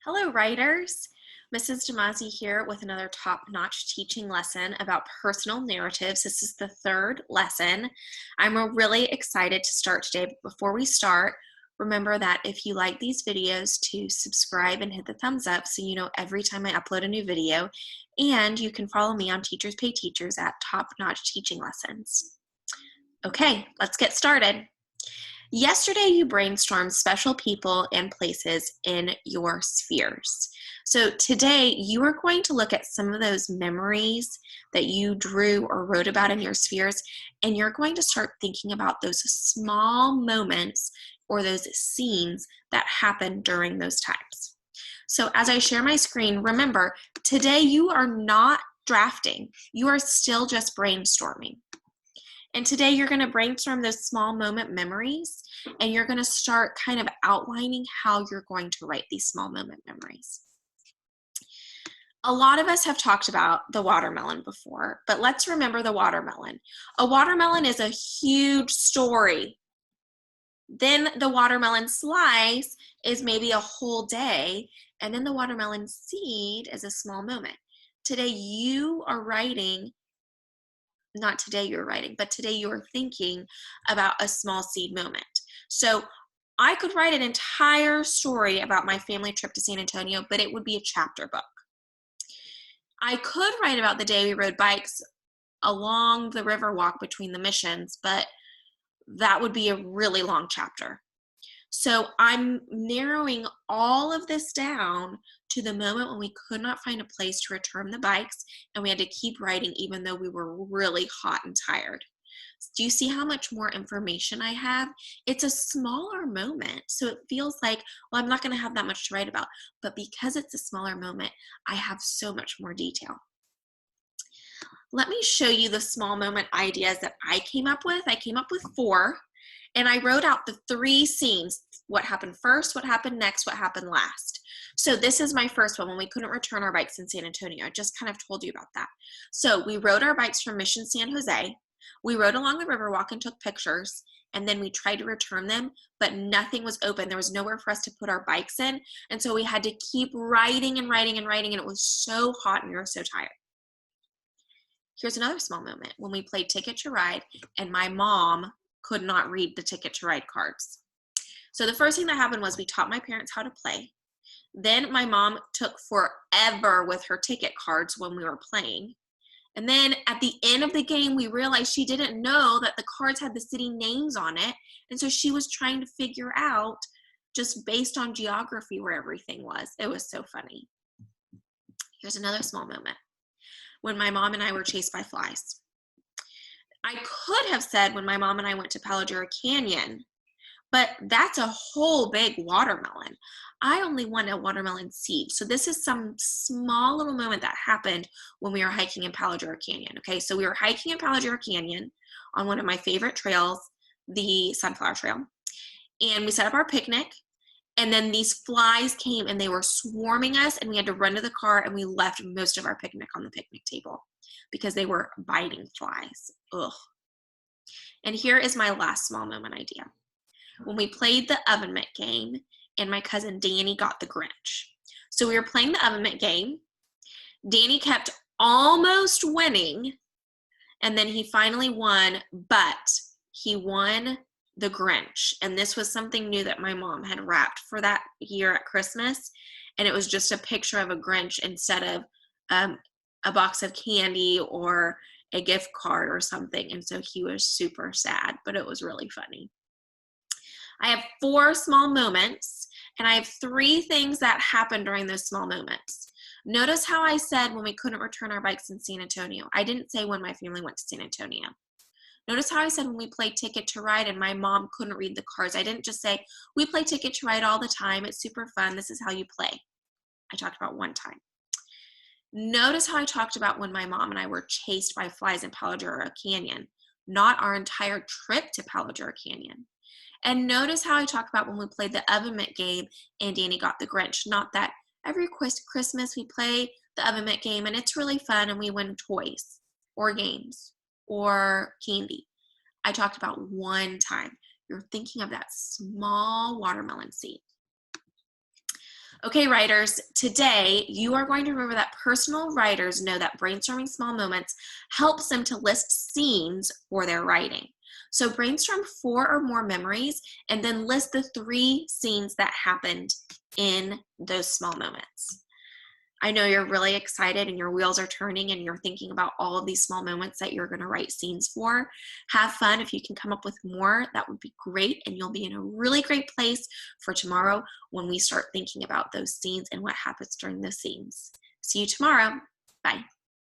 Hello, writers. Mrs. Damasi here with another top-notch teaching lesson about personal narratives. This is the third lesson. I'm really excited to start today. But before we start, remember that if you like these videos, to subscribe and hit the thumbs up so you know every time I upload a new video. And you can follow me on Teachers Pay Teachers at Top Notch Teaching Lessons. Okay, let's get started. Yesterday, you brainstormed special people and places in your spheres. So today, you are going to look at some of those memories that you drew or wrote about in your spheres, and you're going to start thinking about those small moments or those scenes that happened during those times. So as I share my screen, remember, today you are not drafting. You are still just brainstorming. And today you're going to brainstorm those small moment memories, and you're going to start kind of outlining how you're going to write these small moment memories. A lot of us have talked about the watermelon before, but let's remember the watermelon. A watermelon is a huge story. Then the watermelon slice is maybe a whole day, and then the watermelon seed is a small moment. Today you are writing. Not today you're writing, but today you're thinking about a small seed moment. So I could write an entire story about my family trip to San Antonio, but it would be a chapter book. I could write about the day we rode bikes along the river walk between the missions, but that would be a really long chapter. So I'm narrowing all of this down to the moment when we could not find a place to return the bikes, and we had to keep writing even though we were really hot and tired. Do you see how much more information I have? It's a smaller moment, so it feels like, well, I'm not going to have that much to write about. But because it's a smaller moment, I have so much more detail. Let me show you the small moment ideas that I came up with. I came up with 4. And I wrote out the 3 scenes: what happened first, what happened next, what happened last. So this is my first one, when we couldn't return our bikes in San Antonio. I just kind of told you about that. So we rode our bikes from Mission San Jose. We rode along the Riverwalk and took pictures, and then we tried to return them, but nothing was open. There was nowhere for us to put our bikes in, and so we had to keep writing and writing and writing, and it was so hot and we were so tired. Here's another small moment, when we played Ticket to Ride, and my mom could not read the Ticket to Ride cards. So the first thing that happened was we taught my parents how to play. Then my mom took forever with her ticket cards when we were playing. And then at the end of the game, we realized she didn't know that the cards had the city names on it. And so she was trying to figure out, just based on geography, where everything was. It was so funny. Here's another small moment, when my mom and I were chased by flies. I could have said when my mom and I went to Palo Duro Canyon, but that's a whole big watermelon. I only want a watermelon seed. So this is some small little moment that happened when we were hiking in Palo Duro Canyon. Okay, so we were hiking in Palo Duro Canyon on one of my favorite trails, the Sunflower Trail. And we set up our picnic, and then these flies came and they were swarming us, and we had to run to the car, and we left most of our picnic on the picnic table because they were biting flies. Ugh. And here is my last small moment idea. When we played the oven mitt game, and my cousin Danny got the Grinch. So we were playing the oven mitt game. Danny kept almost winning, and then he finally won, but he won the Grinch. And this was something new that my mom had wrapped for that year at Christmas, and it was just a picture of a Grinch instead of a box of candy or a gift card or something. And so he was super sad, but it was really funny. I have 4 small moments, and I have 3 things that happened during those small moments. Notice how I said when we couldn't return our bikes in San Antonio. I didn't say when my family went to San Antonio. Notice how I said when we played Ticket to Ride and my mom couldn't read the cards. I didn't just say, we play Ticket to Ride all the time. It's super fun. This is how you play. I talked about one time. Notice how I talked about when my mom and I were chased by flies in Palo Duro Canyon, not our entire trip to Palo Duro Canyon. And notice how I talked about when we played the oven mitt game and Danny got the Grinch, not that every Christmas we play the oven mitt game and it's really fun and we win toys or games or candy. I talked about one time. You're thinking of that small watermelon seed. Okay, writers, today you are going to remember that personal writers know that brainstorming small moments helps them to list scenes for their writing. So brainstorm 4 or more memories and then list the 3 scenes that happened in those small moments. I know you're really excited and your wheels are turning and you're thinking about all of these small moments that you're going to write scenes for. Have fun. If you can come up with more, that would be great. And you'll be in a really great place for tomorrow when we start thinking about those scenes and what happens during those scenes. See you tomorrow. Bye.